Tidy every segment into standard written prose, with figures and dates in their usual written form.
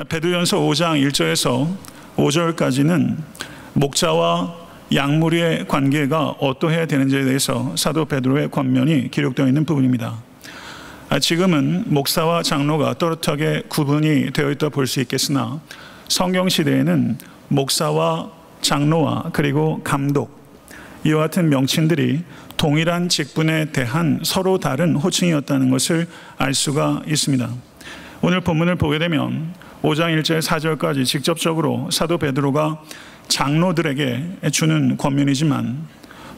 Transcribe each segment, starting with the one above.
베드로전서 5장 1절에서 5절까지는 목자와 양무리의 관계가 어떠해야 되는지에 대해서 사도 베드로의 권면이 기록되어 있는 부분입니다. 지금은 목사와 장로가 또렷하게 구분이 되어 있다 볼 수 있겠으나 성경 시대에는 목사와 장로와 그리고 감독, 이와 같은 명칭들이 동일한 직분에 대한 서로 다른 호칭이었다는 것을 알 수가 있습니다. 오늘 본문을 보게 되면 5장 1절 4절까지 직접적으로 사도 베드로가 장로들에게 주는 권면이지만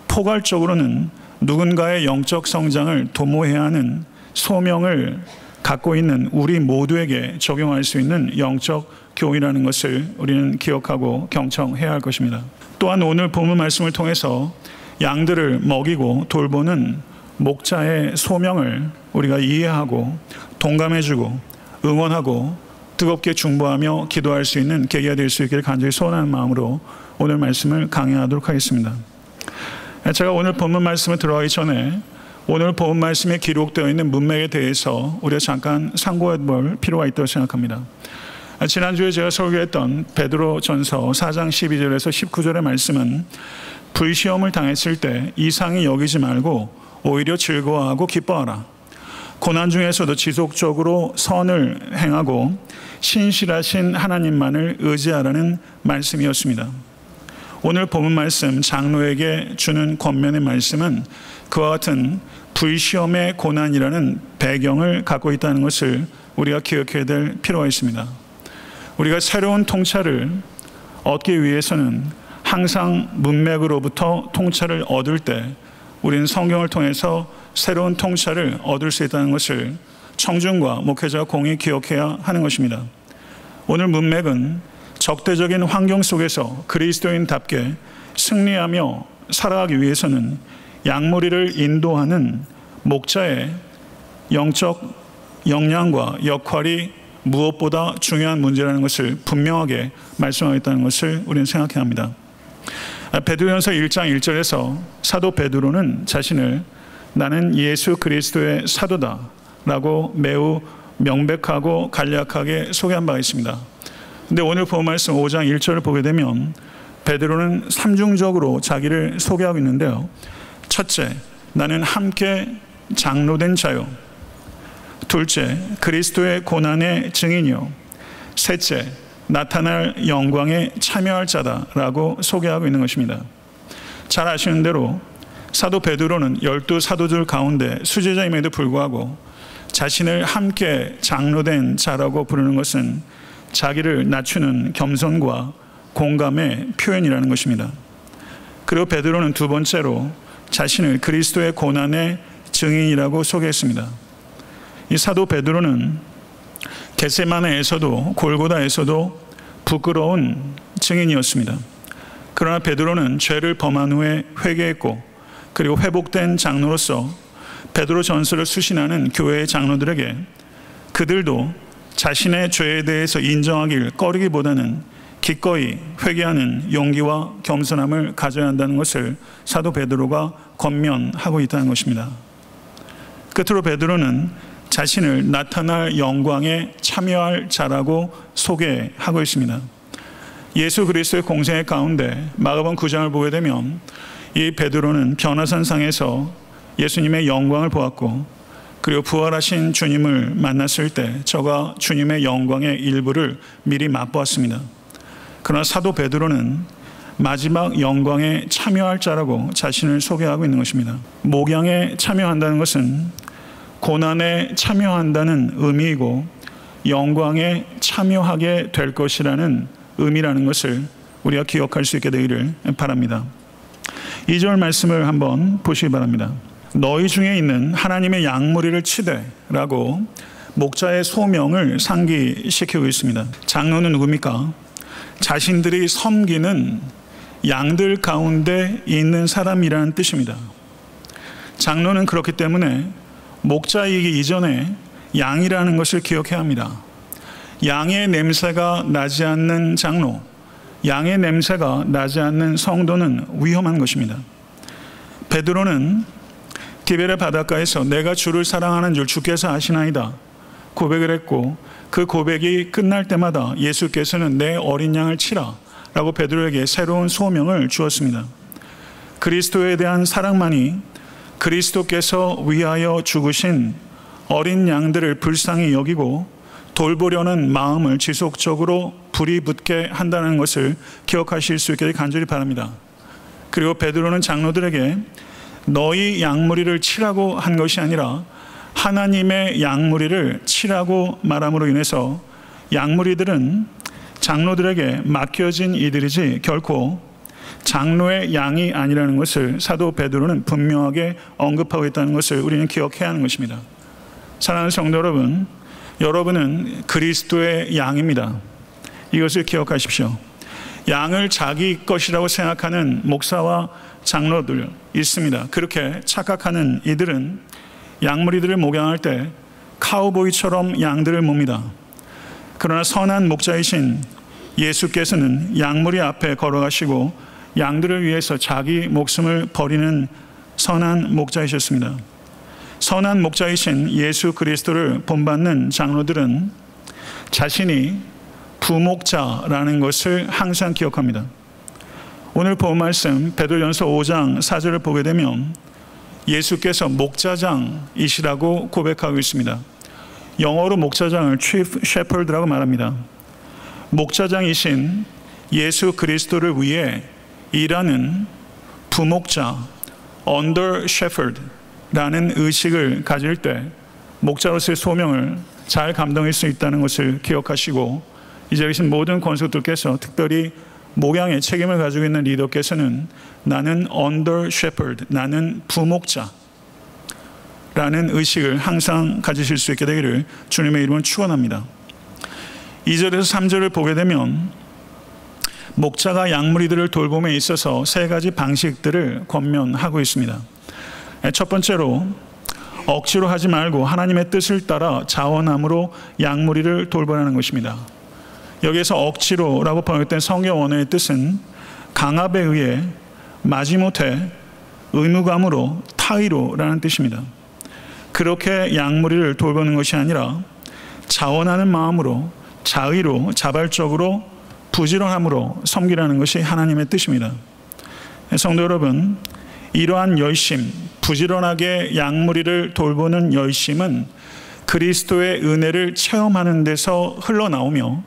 포괄적으로는 누군가의 영적 성장을 도모해야 하는 소명을 갖고 있는 우리 모두에게 적용할 수 있는 영적 교훈이라는 것을 우리는 기억하고 경청해야 할 것입니다. 또한 오늘 본문 말씀을 통해서 양들을 먹이고 돌보는 목자의 소명을 우리가 이해하고 동감해주고 응원하고 뜨겁게 중보하며 기도할 수 있는 계기가 될 수 있기를 간절히 소원하는 마음으로 오늘 말씀을 강의하도록 하겠습니다. 제가 오늘 본문 말씀을 들어가기 전에 오늘 본문 말씀에 기록되어 있는 문맥에 대해서 우리가 잠깐 상고해 볼 필요가 있다고 생각합니다. 지난주에 제가 설교했던 베드로전서 4장 12절에서 19절의 말씀은 불시험을 당했을 때 이상히 여기지 말고 오히려 즐거워하고 기뻐하라. 고난 중에서도 지속적으로 선을 행하고 신실하신 하나님만을 의지하라는 말씀이었습니다. 오늘 본문 말씀 장로에게 주는 권면의 말씀은 그와 같은 불시험의 고난이라는 배경을 갖고 있다는 것을 우리가 기억해야 될 필요가 있습니다. 우리가 새로운 통찰을 얻기 위해서는 항상 문맥으로부터 통찰을 얻을 때 우리는 성경을 통해서 새로운 통찰을 얻을 수 있다는 것을 청중과 목회자가 공히 기억해야 하는 것입니다. 오늘 문맥은 적대적인 환경 속에서 그리스도인답게 승리하며 살아가기 위해서는 양무리를 인도하는 목자의 영적 역량과 역할이 무엇보다 중요한 문제라는 것을 분명하게 말씀하겠다는 것을 우리는 생각해야 합니다. 베드로전서 1장 1절에서 사도 베드로는 자신을 나는 예수 그리스도의 사도다 라고 매우 명백하고 간략하게 소개한 바가 있습니다. 근데 오늘 본 말씀 5장 1절을 보게 되면 베드로는 삼중적으로 자기를 소개하고 있는데요. 첫째, 나는 함께 장로된 자요. 둘째, 그리스도의 고난의 증인이요. 셋째, 나타날 영광에 참여할 자다라고 소개하고 있는 것입니다. 잘 아시는 대로 사도 베드로는 12사도들 가운데 수제자임에도 불구하고 자신을 함께 장로된 자라고 부르는 것은 자기를 낮추는 겸손과 공감의 표현이라는 것입니다. 그리고 베드로는 두 번째로 자신을 그리스도의 고난의 증인이라고 소개했습니다. 이 사도 베드로는 겟세마네에서도 골고다에서도 부끄러운 증인이었습니다. 그러나 베드로는 죄를 범한 후에 회개했고 그리고 회복된 장로로서 베드로 전서를 수신하는 교회의 장로들에게 그들도 자신의 죄에 대해서 인정하길 꺼리기보다는 기꺼이 회개하는 용기와 겸손함을 가져야 한다는 것을 사도 베드로가 권면하고 있다는 것입니다. 끝으로 베드로는 자신을 나타날 영광에 참여할 자라고 소개하고 있습니다. 예수 그리스도의 공생의 가운데 마가복음 9장을 보게 되면 이 베드로는 변화산상에서 예수님의 영광을 보았고 그리고 부활하신 주님을 만났을 때 저가 주님의 영광의 일부를 미리 맛보았습니다. 그러나 사도 베드로는 마지막 영광에 참여할 자라고 자신을 소개하고 있는 것입니다. 목양에 참여한다는 것은 고난에 참여한다는 의미이고 영광에 참여하게 될 것이라는 의미라는 것을 우리가 기억할 수 있게 되기를 바랍니다. 2절 말씀을 한번 보시기 바랍니다. 너희 중에 있는 하나님의 양무리를 치되라고 목자의 소명을 상기시키고 있습니다. 장로는 누굽니까? 자신들이 섬기는 양들 가운데 있는 사람이라는 뜻입니다. 장로는 그렇기 때문에 목자이기 이전에 양이라는 것을 기억해야 합니다. 양의 냄새가 나지 않는 장로, 양의 냄새가 나지 않는 성도는 위험한 것입니다. 베드로는 디베레 바닷가에서 내가 주를 사랑하는 줄 주께서 아시나이다 고백을 했고, 그 고백이 끝날 때마다 예수께서는 내 어린 양을 치라 라고 베드로에게 새로운 소명을 주었습니다. 그리스도에 대한 사랑만이 그리스도께서 위하여 죽으신 어린 양들을 불쌍히 여기고 돌보려는 마음을 지속적으로 불이 붙게 한다는 것을 기억하실 수 있게 간절히 바랍니다. 그리고 베드로는 장로들에게 너희 양무리를 치라고 한 것이 아니라 하나님의 양무리를 치라고 말함으로 인해서 양무리들은 장로들에게 맡겨진 이들이지 결코 장로의 양이 아니라는 것을 사도 베드로는 분명하게 언급하고 있다는 것을 우리는 기억해야 하는 것입니다. 사랑하는 성도 여러분, 여러분은 그리스도의 양입니다. 이것을 기억하십시오. 양을 자기 것이라고 생각하는 목사와 장로들 있습니다. 그렇게 착각하는 이들은 양무리들을 목양할 때 카우보이처럼 양들을 몹니다. 그러나 선한 목자이신 예수께서는 양무리 앞에 걸어가시고 양들을 위해서 자기 목숨을 버리는 선한 목자이셨습니다. 선한 목자이신 예수 그리스도를 본받는 장로들은 자신이 부목자라는 것을 항상 기억합니다. 오늘 본 말씀 베드로전서 5장 4절을 보게 되면 예수께서 목자장이시라고 고백하고 있습니다. 영어로 목자장을 Chief Shepherd라고 말합니다. 목자장이신 예수 그리스도를 위해 일하는 부목자, Under Shepherd라는 의식을 가질 때 목자로서의 소명을 잘 감당할 수 있다는 것을 기억하시고, 이제 계신 모든 권속들께서 특별히 목양의 책임을 가지고 있는 리더께서는 나는 Under Shepherd, 나는 부목자라는 의식을 항상 가지실 수 있게 되기를 주님의 이름으로 축원합니다. 2절에서 3절을 보게 되면 목자가 양무리들을 돌봄에 있어서 세 가지 방식들을 권면하고 있습니다. 첫 번째로 억지로 하지 말고 하나님의 뜻을 따라 자원함으로 양무리를 돌보라는 것입니다. 여기에서 억지로라고 번역된 성경 원어의 뜻은 강압에 의해 마지못해 의무감으로 타의로라는 뜻입니다. 그렇게 양무리를 돌보는 것이 아니라 자원하는 마음으로 자의로 자발적으로 부지런함으로 섬기라는 것이 하나님의 뜻입니다. 성도 여러분, 이러한 열심, 부지런하게 양무리를 돌보는 열심은 그리스도의 은혜를 체험하는 데서 흘러나오며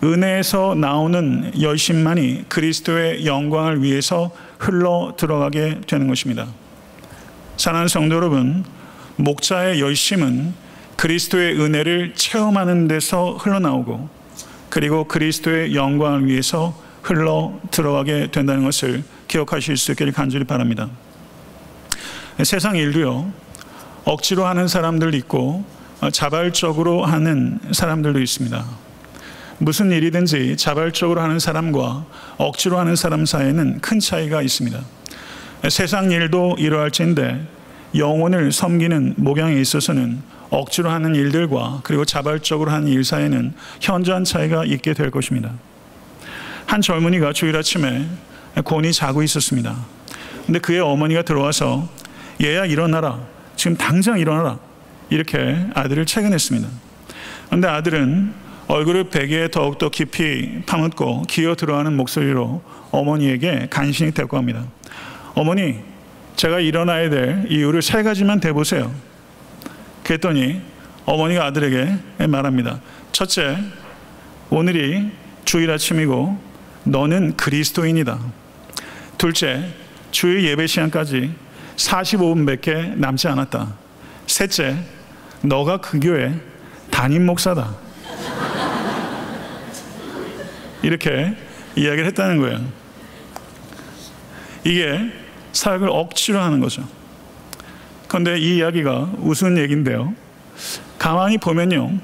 은혜에서 나오는 열심만이 그리스도의 영광을 위해서 흘러 들어가게 되는 것입니다. 사랑하는 성도 여러분, 목자의 열심은 그리스도의 은혜를 체험하는 데서 흘러나오고 그리고 그리스도의 영광을 위해서 흘러 들어가게 된다는 것을 기억하실 수 있기를 간절히 바랍니다. 세상 일도요, 억지로 하는 사람들 있고 자발적으로 하는 사람들도 있습니다. 무슨 일이든지 자발적으로 하는 사람과 억지로 하는 사람 사이에는 큰 차이가 있습니다. 세상 일도 이러할진데 영혼을 섬기는 목양에 있어서는 억지로 하는 일들과 그리고 자발적으로 하는 일 사이에는 현저한 차이가 있게 될 것입니다. 한 젊은이가 주일 아침에 곤히 자고 있었습니다. 근데 그의 어머니가 들어와서 얘야 일어나라, 지금 당장 일어나라, 이렇게 아들을 체근했습니다. 그런데 아들은 얼굴을 베개에 더욱더 깊이 파묻고 기어 들어가는 목소리로 어머니에게 간신히 대꾸합니다. 어머니, 제가 일어나야 될 이유를 세 가지만 대보세요. 그랬더니 어머니가 아들에게 말합니다. 첫째, 오늘이 주일 아침이고 너는 그리스도인이다. 둘째, 주일 예배 시간까지 45분밖에 남지 않았다. 셋째, 너가 그 교회 담임 목사다. 이렇게 이야기를 했다는 거예요. 이게 사역을 억지로 하는 거죠. 그런데 이 이야기가 우스운 얘기인데요, 가만히 보면요,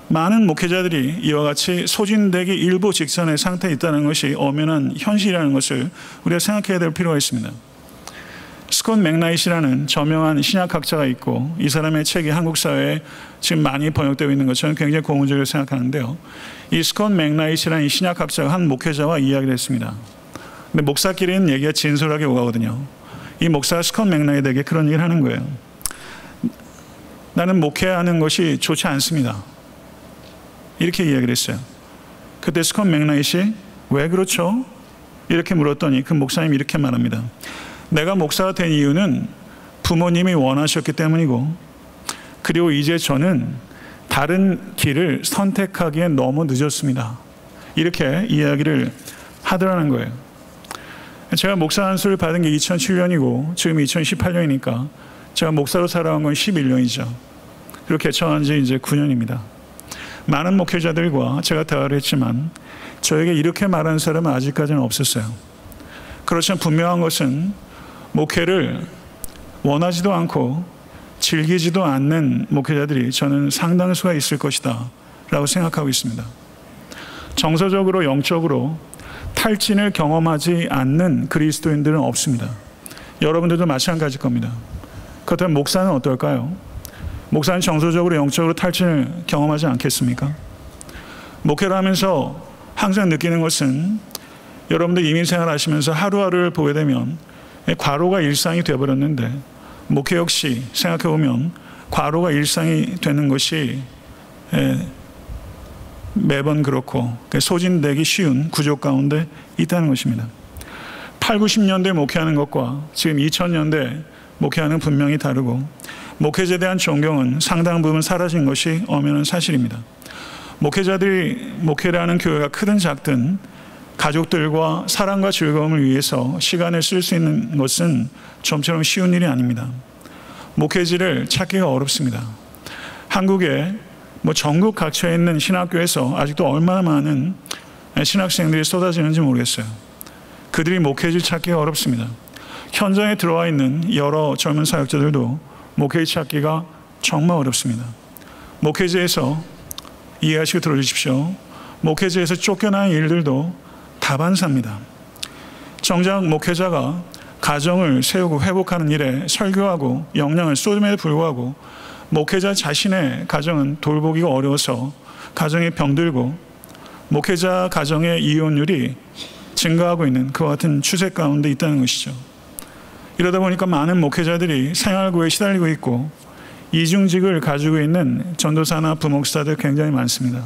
많은 목회자들이 이와 같이 소진되기 일보 직전의 상태에 있다는 것이 엄연한 현실이라는 것을 우리가 생각해야 될 필요가 있습니다. 스콧 맥나잇이라는 저명한 신약학자가 있고, 이 사람의 책이 한국 사회에 지금 많이 번역되고 있는 것처럼 굉장히 고무적으로 생각하는데요, 이 스콧 맥나잇이라는 이 신약학자가 한 목회자와 이야기를 했습니다. 근데 목사끼리는 얘기가 진솔하게 오가거든요. 이 목사가 스콧 맥나잇에게 그런 얘기를 하는 거예요. 나는 목회하는 것이 좋지 않습니다. 이렇게 이야기를 했어요. 그때 스콧 맥나잇이 왜 그렇죠? 이렇게 물었더니 그 목사님이 이렇게 말합니다. 내가 목사가 된 이유는 부모님이 원하셨기 때문이고, 그리고 이제 저는 다른 길을 선택하기엔 너무 늦었습니다. 이렇게 이야기를 하더라는 거예요. 제가 목사 안수를 받은 게 2007년이고 지금 2018년이니까 제가 목사로 살아온 건 11년이죠. 그리고 개척한 지 이제 9년입니다. 많은 목회자들과 제가 대화를 했지만 저에게 이렇게 말하는 사람은 아직까지는 없었어요. 그렇지만 분명한 것은 목회를 원하지도 않고 즐기지도 않는 목회자들이 저는 상당수가 있을 것이다 라고 생각하고 있습니다. 정서적으로 영적으로 탈진을 경험하지 않는 그리스도인들은 없습니다. 여러분들도 마찬가지일 겁니다. 그렇다면 목사는 어떨까요? 목사는 정서적으로 영적으로 탈진을 경험하지 않겠습니까? 목회를 하면서 항상 느끼는 것은 여러분들 이민생활 하시면서 하루하루를 보게 되면 과로가 일상이 되어버렸는데 목회 역시 생각해보면 과로가 일상이 되는 것이 매번 그렇고 소진되기 쉬운 구조 가운데 있다는 것입니다. 8, 90년대 목회하는 것과 지금 2000년대 목회하는 분명히 다르고 목회자에 대한 존경은 상당 부분 사라진 것이 엄연한 사실입니다. 목회자들이 목회를 하는 교회가 크든 작든 가족들과 사랑과 즐거움을 위해서 시간을 쓸 수 있는 것은 좀처럼 쉬운 일이 아닙니다. 목회지를 찾기가 어렵습니다. 한국에 전국 각처에 있는 신학교에서 아직도 얼마나 많은 신학생들이 쏟아지는지 모르겠어요. 그들이 목회지를 찾기가 어렵습니다. 현장에 들어와 있는 여러 젊은 사역자들도 목회지 찾기가 정말 어렵습니다. 목회지에서 이해하시고 들어주십시오. 목회지에서 쫓겨난 일들도 다반사입니다. 정작 목회자가 가정을 세우고 회복하는 일에 설교하고 역량을 쏟음에도 불구하고 목회자 자신의 가정은 돌보기가 어려워서 가정이 병들고 목회자 가정의 이혼율이 증가하고 있는 그와 같은 추세 가운데 있다는 것이죠. 이러다 보니까 많은 목회자들이 생활고에 시달리고 있고 이중직을 가지고 있는 전도사나 부목사들 굉장히 많습니다.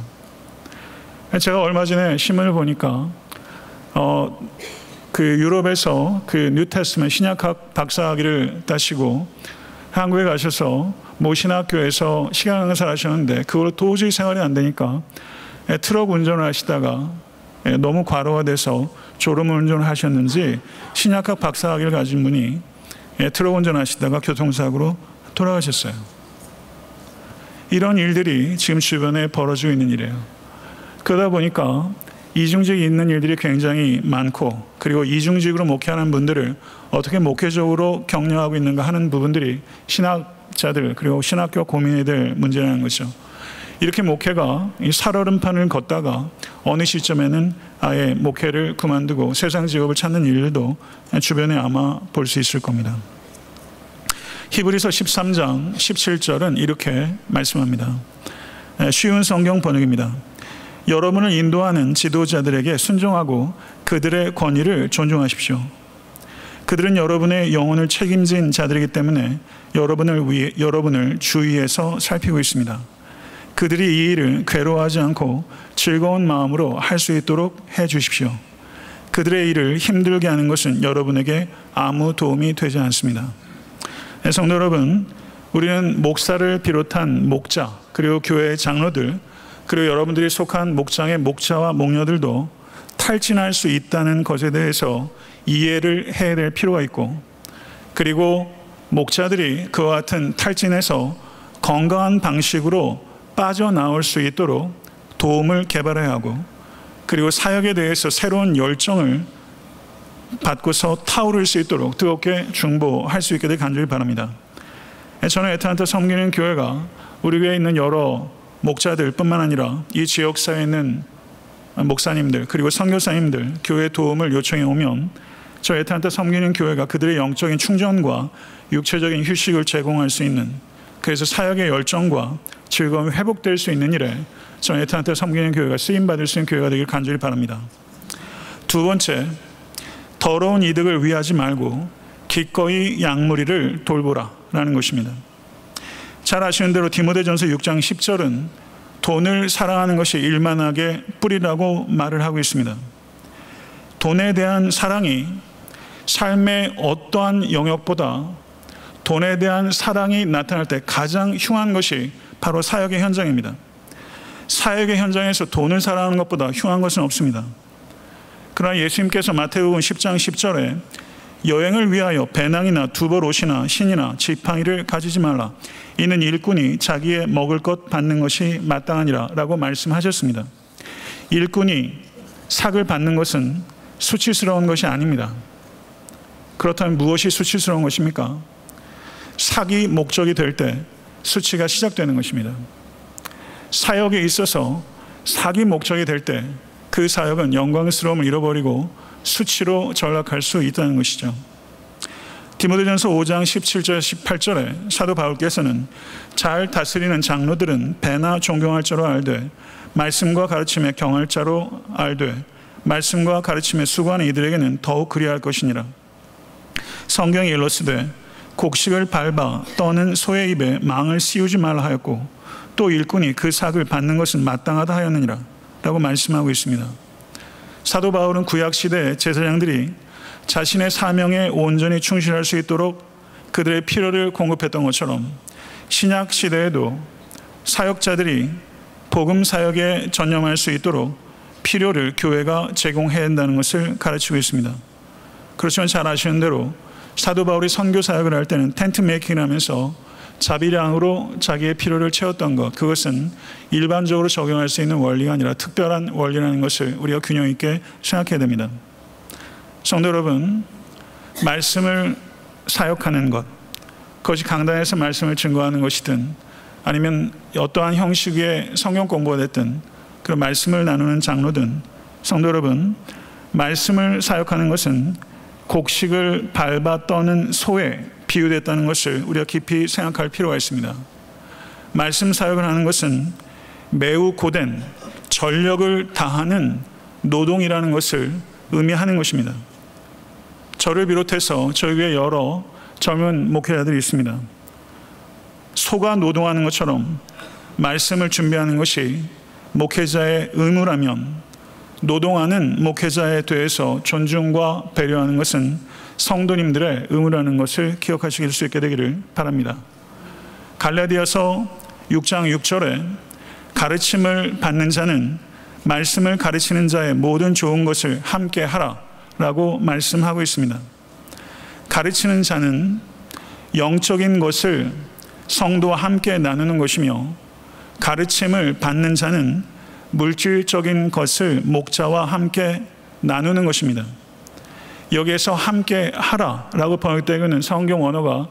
제가 얼마 전에 신문을 보니까 그 유럽에서 그 뉴테스트먼트 신약학 박사학위를 따시고 한국에 가셔서 모 신학교에서 시간 강사를 하셨는데 그걸로 도저히 생활이 안 되니까 트럭 운전을 하시다가 너무 과로가 돼서 졸음 운전을 하셨는지 신약학 박사학위를 가진 분이 트럭 운전하시다가 교통사고로 돌아가셨어요. 이런 일들이 지금 주변에 벌어지고 있는 일이에요. 그러다 보니까 이중직이 있는 일들이 굉장히 많고 그리고 이중직으로 목회하는 분들을 어떻게 목회적으로 격려하고 있는가 하는 부분들이 신학자들 그리고 신학교 고민해야 될 문제라는 거죠. 이렇게 목회가 이 살얼음판을 걷다가 어느 시점에는 아예 목회를 그만두고 세상 직업을 찾는 일들도 주변에 아마 볼 수 있을 겁니다. 히브리서 13장 17절은 이렇게 말씀합니다. 쉬운 성경 번역입니다. 여러분을 인도하는 지도자들에게 순종하고 그들의 권위를 존중하십시오. 그들은 여러분의 영혼을 책임진 자들이기 때문에 여러분을 주위에서 살피고 있습니다. 그들이 이 일을 괴로워하지 않고 즐거운 마음으로 할 수 있도록 해 주십시오. 그들의 일을 힘들게 하는 것은 여러분에게 아무 도움이 되지 않습니다. 성도 여러분, 우리는 목사를 비롯한 목자 그리고 교회의 장로들 그리고 여러분들이 속한 목장의 목자와 목녀들도 탈진할 수 있다는 것에 대해서 이해를 해야 될 필요가 있고 그리고 목자들이 그와 같은 탈진에서 건강한 방식으로 빠져나올 수 있도록 도움을 개발해야 하고 그리고 사역에 대해서 새로운 열정을 받고서 타오를 수 있도록 뜨겁게 중보할 수 있게 될 간절히 바랍니다. 저는 애틀랜타 섬기는 교회가 우리 교회에 있는 여러 목자들 뿐만 아니라 이 지역사회에 있는 목사님들 그리고 선교사님들 교회 도움을 요청해 오면 저 애틀랜타 섬기는 교회가 그들의 영적인 충전과 육체적인 휴식을 제공할 수 있는 그래서 사역의 열정과 즐거움이 회복될 수 있는 일에 저 애틀랜타 섬기는 교회가 쓰임받을 수 있는 교회가 되길 간절히 바랍니다. 두 번째, 더러운 이득을 위하지 말고 기꺼이 양무리를 돌보라 라는 것입니다. 잘 아시는 대로 디모데전서 6장 10절은 돈을 사랑하는 것이 일만하게 뿌리라고 말을 하고 있습니다. 돈에 대한 사랑이 삶의 어떠한 영역보다 돈에 대한 사랑이 나타날 때 가장 흉한 것이 바로 사역의 현장입니다. 사역의 현장에서 돈을 사랑하는 것보다 흉한 것은 없습니다. 그러나 예수님께서 마태복음 10장 10절에 여행을 위하여 배낭이나 두벌 옷이나 신이나 지팡이를 가지지 말라. 이는 일꾼이 자기의 먹을 것 받는 것이 마땅하니라 라고 말씀하셨습니다. 일꾼이 삭을 받는 것은 수치스러운 것이 아닙니다. 그렇다면 무엇이 수치스러운 것입니까? 삭이 목적이 될 때 수치가 시작되는 것입니다. 사역에 있어서 삭이 목적이 될 때 그 사역은 영광스러움을 잃어버리고 수치로 전락할 수 있다는 것이죠. 디모데전서 5장 17절 18절에 사도 바울께서는 잘 다스리는 장로들은 배나 존경할 자로 알되 말씀과 가르침에 경할 자로 알되 말씀과 가르침에 수고하는 이들에게는 더욱 그리할 것이니라. 성경에 일렀으되 곡식을 밟아 떠는 소의 입에 망을 씌우지 말라 하였고 또 일꾼이 그 삭을 받는 것은 마땅하다 하였느니라 라고 말씀하고 있습니다. 사도 바울은 구약시대의 제사장들이 자신의 사명에 온전히 충실할 수 있도록 그들의 필요를 공급했던 것처럼 신약시대에도 사역자들이 복음 사역에 전념할 수 있도록 필요를 교회가 제공해야 한다는 것을 가르치고 있습니다. 그렇지만 잘 아시는 대로 사도 바울이 선교 사역을 할 때는 텐트 메이킹을 하면서 자비량으로 자기의 필요를 채웠던 것, 그것은 일반적으로 적용할 수 있는 원리가 아니라 특별한 원리라는 것을 우리가 균형 있게 생각해야 됩니다. 성도 여러분, 말씀을 사역하는 것, 그것이 강단에서 말씀을 증거하는 것이든 아니면 어떠한 형식의 성경 공부가 됐든 그런 말씀을 나누는 장로든, 성도 여러분, 말씀을 사역하는 것은 곡식을 밟아 떠는 소에 비유됐다는 것을 우리가 깊이 생각할 필요가 있습니다. 말씀 사역을 하는 것은 매우 고된 전력을 다하는 노동이라는 것을 의미하는 것입니다. 저를 비롯해서 저희 교회 여러 젊은 목회자들이 있습니다. 소가 노동하는 것처럼 말씀을 준비하는 것이 목회자의 의무라면 노동하는 목회자에 대해서 존중과 배려하는 것은 성도님들의 의무라는 것을 기억하실 수 있게 되기를 바랍니다. 갈라디아서 6장 6절에 가르침을 받는 자는 말씀을 가르치는 자의 모든 좋은 것을 함께 하라 라고 말씀하고 있습니다. 가르치는 자는 영적인 것을 성도와 함께 나누는 것이며 가르침을 받는 자는 물질적인 것을 목자와 함께 나누는 것입니다. 여기에서 함께 하라라고 번역되는 성경 원어가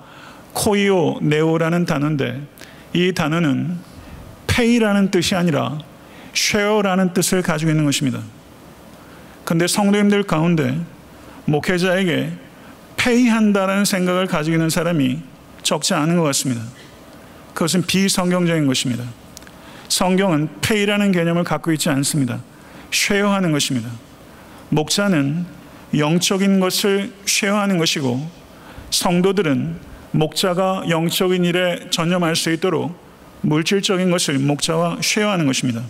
코이오 네오라는 단어인데 이 단어는 페이라는 뜻이 아니라 쉐어라는 뜻을 가지고 있는 것입니다. 그런데 성도님들 가운데 목회자에게 페이한다라는 생각을 가지고 있는 사람이 적지 않은 것 같습니다. 그것은 비성경적인 것입니다. 성경은 페이라는 개념을 갖고 있지 않습니다. 쉐어하는 것입니다. 목자는 영적인 것을 쉐어하는 것이고 성도들은 목자가 영적인 일에 전념할 수 있도록 물질적인 것을 목자와 쉐어하는 것입니다.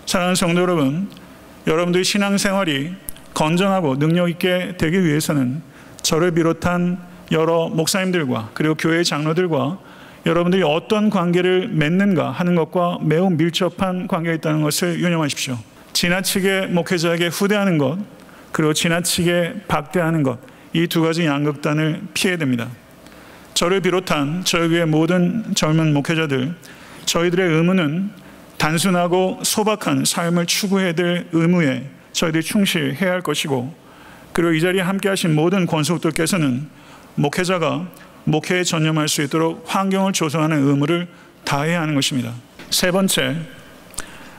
사랑하는 성도 여러분, 여러분들의 신앙생활이 건전하고 능력 있게 되기 위해서는 저를 비롯한 여러 목사님들과 그리고 교회 장로들과 여러분들이 어떤 관계를 맺는가 하는 것과 매우 밀접한 관계가 있다는 것을 유념하십시오. 지나치게 목회자에게 후대하는 것, 그리고 지나치게 박대하는 것, 이 두 가지 양극단을 피해야 됩니다. 저를 비롯한 저희 교회 모든 젊은 목회자들, 저희들의 의무는 단순하고 소박한 삶을 추구해야 될 의무에 저희들이 충실해야 할 것이고, 그리고 이 자리에 함께 하신 모든 권속들께서는 목회자가 목회에 전념할 수 있도록 환경을 조성하는 의무를 다해야 하는 것입니다. 세 번째,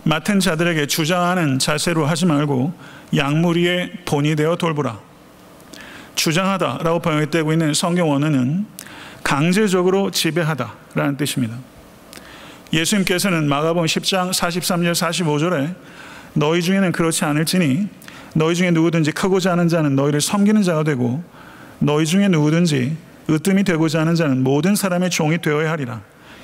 맡은 자들에게 주장하는 자세로 하지 말고 양무리의 본이 되어 돌보라. 주장하다라고 번역되고 있는 성경 원어는 강제적으로 지배하다라는 뜻입니다. 예수님께서는 마가복음 10장 43절 45절에 너희 중에는 그렇지 않을지니 너희 중에 누구든지 크고자 하는 자는 너희를 섬기는 자가 되고 너희 중에 누구든지 으뜸이 되고자 하는 자는 모든 사람의 종이 되어야 하리라.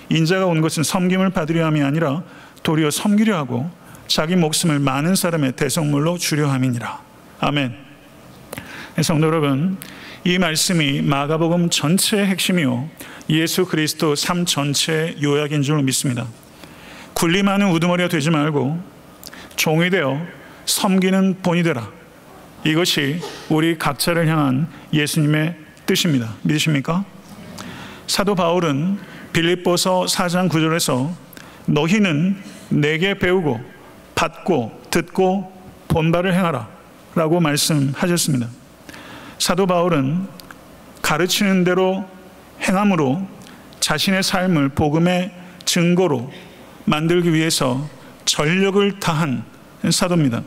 인자가 온 것은 섬김을 받으려 함이 아니라 도리어 섬기려 하고 자기 목숨을 많은 사람의 대속물로 주려 함이니라. 아멘. 성도 여러분, 이 말씀이 마가복음 전체의 핵심이요 예수 그리스도 삶 전체의 요약인 줄 믿습니다. 군림하는 우두머리가 되지 말고 종이 되어 섬기는 본이 되라. 이것이 우리 각자를 향한 예수님의 뜻입니다. 믿으십니까? 사도 바울은 빌립보서 4장 9절에서 너희는 내게 배우고 받고 듣고 본바를 행하라 라고 말씀하셨습니다. 사도 바울은 가르치는 대로 행함으로 자신의 삶을 복음의 증거로 만들기 위해서 전력을 다한 사도입니다.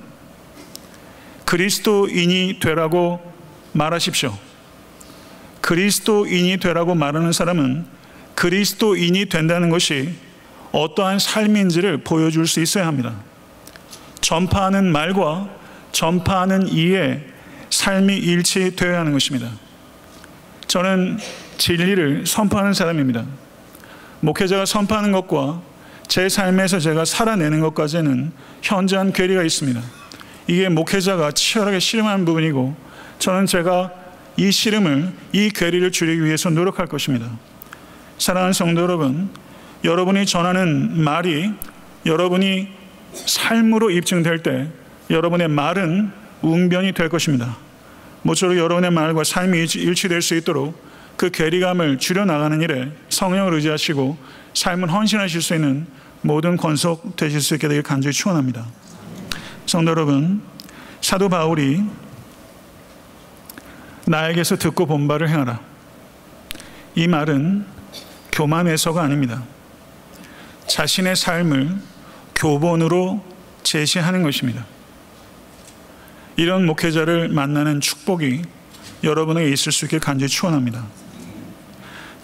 그리스도인이 되라고 말하십시오. 그리스도인이 되라고 말하는 사람은 그리스도인이 된다는 것이 어떠한 삶인지를 보여줄 수 있어야 합니다. 전파하는 말과 전파하는 이의 삶이 일치되어야 하는 것입니다. 저는 진리를 선포하는 사람입니다. 목회자가 선포하는 것과 제 삶에서 제가 살아내는 것까지는 현저한 괴리가 있습니다. 이게 목회자가 치열하게 씨름하는 부분이고 저는 제가 이 씨름을, 이 괴리를 줄이기 위해서 노력할 것입니다. 사랑하는 성도 여러분, 여러분이 전하는 말이 여러분이 삶으로 입증될 때 여러분의 말은 웅변이 될 것입니다. 모쪼록 여러분의 말과 삶이 일치될 수 있도록 그 괴리감을 줄여나가는 일에 성령을 의지하시고 삶을 헌신하실 수 있는 모든 권속 되실 수 있게 되길 간절히 축원합니다. 성도 여러분, 사도 바울이 나에게서 듣고 본 바를 행하라. 이 말은 교만해서가 아닙니다. 자신의 삶을 교본으로 제시하는 것입니다. 이런 목회자를 만나는 축복이 여러분에게 있을 수 있게 간절히 축원합니다.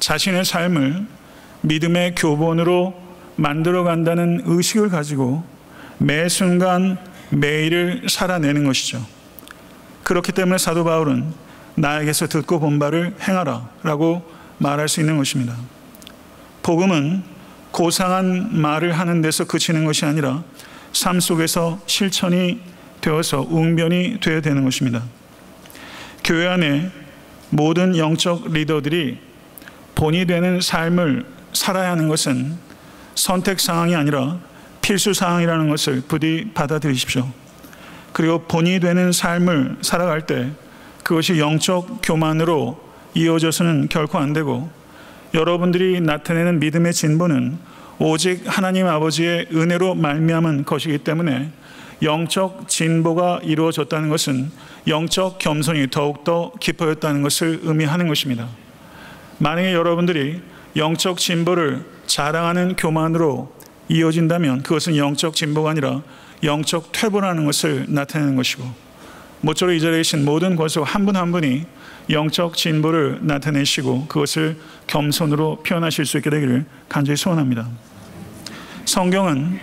자신의 삶을 믿음의 교본으로 만들어간다는 의식을 가지고 매 순간 매일을 살아내는 것이죠. 그렇기 때문에 사도 바울은 나에게서 듣고 본 바를 행하라 라고 말할 수 있는 것입니다. 복음은 고상한 말을 하는 데서 그치는 것이 아니라 삶 속에서 실천이 되어서 웅변이 되어야 되는 것입니다. 교회 안에 모든 영적 리더들이 본이 되는 삶을 살아야 하는 것은 선택사항이 아니라 필수사항이라는 것을 부디 받아들이십시오. 그리고 본이 되는 삶을 살아갈 때 그것이 영적 교만으로 이어져서는 결코 안 되고 여러분들이 나타내는 믿음의 진보는 오직 하나님 아버지의 은혜로 말미암은 것이기 때문에 영적 진보가 이루어졌다는 것은 영적 겸손이 더욱더 깊어졌다는 것을 의미하는 것입니다. 만약에 여러분들이 영적 진보를 자랑하는 교만으로 이어진다면 그것은 영적 진보가 아니라 영적 퇴보라는 것을 나타내는 것이고 모쪼록 이 자리에 계신 모든 권속 한 분 한 분이 영적 진보를 나타내시고 그것을 겸손으로 표현하실 수 있게 되기를 간절히 소원합니다. 성경은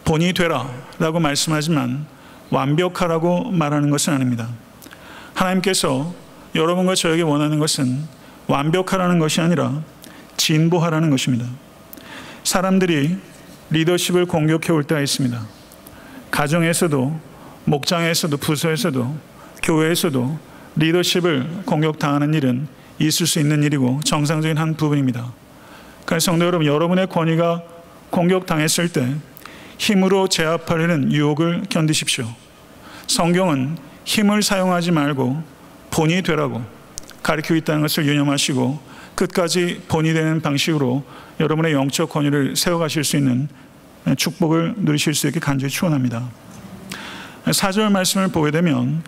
본이 되라 라고 말씀하지만 완벽하라고 말하는 것은 아닙니다. 하나님께서 여러분과 저에게 원하는 것은 완벽하라는 것이 아니라 진보하라는 것입니다. 사람들이 리더십을 공격해 올 때가 있습니다. 가정에서도 목장에서도 부서에서도 교회에서도 리더십을 공격당하는 일은 있을 수 있는 일이고 정상적인 한 부분입니다. 그래서 성도 여러분, 여러분의 권위가 공격당했을 때 힘으로 제압하려는 유혹을 견디십시오. 성경은 힘을 사용하지 말고 본이 되라고 가르치고 있다는 것을 유념하시고 끝까지 본이 되는 방식으로 여러분의 영적 권위를 세워가실 수 있는 축복을 누리실 수 있게 간절히 축원합니다. 4절 말씀을 보게 되면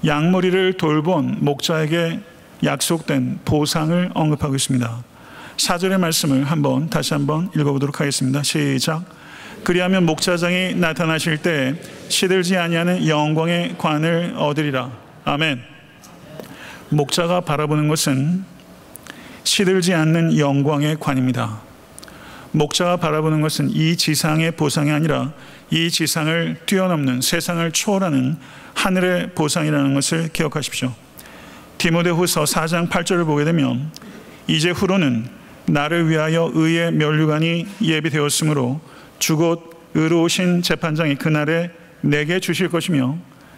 양머리를 돌본 목자에게 약속된 보상을 언급하고 있습니다. 4절의 말씀을 다시 한번 읽어보도록 하겠습니다. 시작. 그리하면 목자장이 나타나실 때 시들지 아니하는 영광의 관을 얻으리라. 아멘. 목자가 바라보는 것은 시들지 않는 영광의 관입니다. 목자가 바라보는 것은 이 지상의 보상이 아니라 이 지상을 뛰어넘는 세상을 초월하는 하늘의 보상이라는 것을 기억하십시오. 디모데후서 4장 8절을 보게 되면 이제 후로는 나를 위하여 의의 면류관이 예비되었으므로 주곧 의로우신 재판장이 그날에 내게 주실 것이며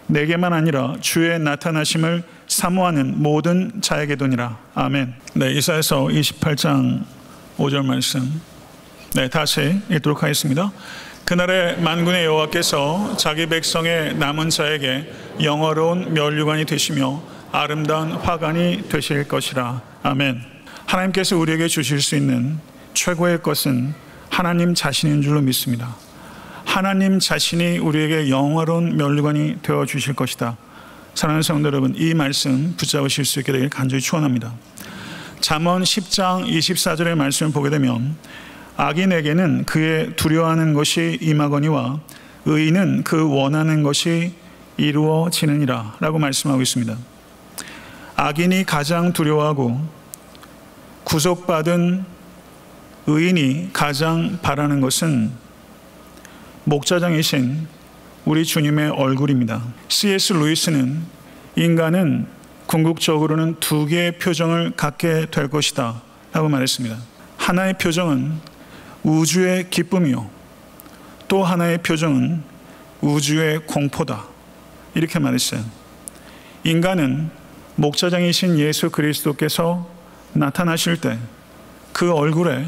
내게만 아니라 주의 나타나심을 사모하는 모든 자에게도니라. 아멘. 네, 이사야서 28장 5절 말씀. 네, 다시 읽도록 하겠습니다. 그날에 만군의 여호와께서 자기 백성의 남은 자에게 영화로운 면류관이 되시며 아름다운 화관이 되실 것이라. 아멘. 하나님께서 우리에게 주실 수 있는 최고의 것은 하나님 자신인 줄로 믿습니다. 하나님 자신이 우리에게 영화로운 면류관이 되어 주실 것이다. 사랑하는 성도 여러분, 이 말씀 붙잡으실 수 있게 되길 간절히 축원합니다. 잠언 10장 24절의 말씀을 보게 되면 악인에게는 그의 두려워하는 것이 임하거니와 의인은 그 원하는 것이 이루어지느니라 라고 말씀하고 있습니다. 악인이 가장 두려워하고 구속받은 의인이 가장 바라는 것은 목자장이신 우리 주님의 얼굴입니다. C.S. 루이스는 인간은 궁극적으로는 두 개의 표정을 갖게 될 것이다 라고 말했습니다. 하나의 표정은 우주의 기쁨이요, 또 하나의 표정은 우주의 공포다, 이렇게 말했어요. 인간은 목자장이신 예수 그리스도께서 나타나실 때 그 얼굴에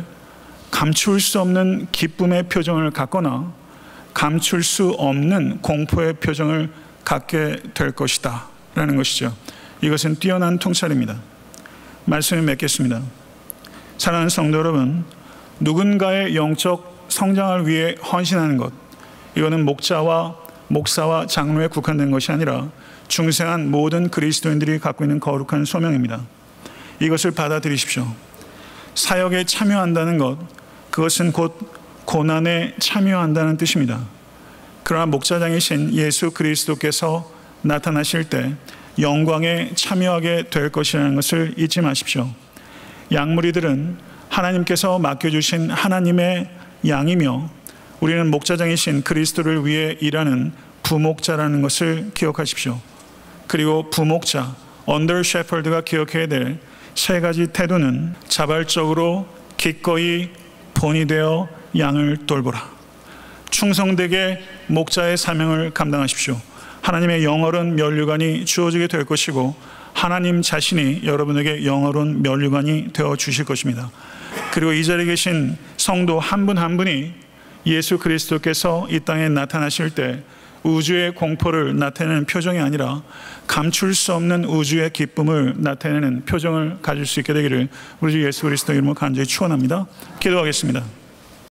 감출 수 없는 기쁨의 표정을 갖거나 감출 수 없는 공포의 표정을 갖게 될 것이다 라는 것이죠. 이것은 뛰어난 통찰입니다. 말씀을 맺겠습니다. 사랑하는 성도 여러분, 누군가의 영적 성장을 위해 헌신하는 것, 이거는 목사와 장로에 국한된 것이 아니라 중생한 모든 그리스도인들이 갖고 있는 거룩한 소명입니다. 이것을 받아들이십시오. 사역에 참여한다는 것, 그것은 곧 고난에 참여한다는 뜻입니다. 그러나 목자장이신 예수 그리스도께서 나타나실 때 영광에 참여하게 될 것이라는 것을 잊지 마십시오. 양무리들은 하나님께서 맡겨주신 하나님의 양이며 우리는 목자장이신 그리스도를 위해 일하는 부목자라는 것을 기억하십시오. 그리고 부목자, 언더 셰퍼드가 기억해야 될 세 가지 태도는 자발적으로 기꺼이 본이 되어 양을 돌보라. 충성되게 목자의 사명을 감당하십시오. 하나님의 영원한 면류관이 주어지게 될 것이고 하나님 자신이 여러분에게 영원한 면류관이 되어 주실 것입니다. 그리고 이 자리에 계신 성도 한 분 한 분이 예수 그리스도께서 이 땅에 나타나실 때 우주의 공포를 나타내는 표정이 아니라 감출 수 없는 우주의 기쁨을 나타내는 표정을 가질 수 있게 되기를 우리 주 예수 그리스도 이름으로 간절히 축원합니다. 기도하겠습니다.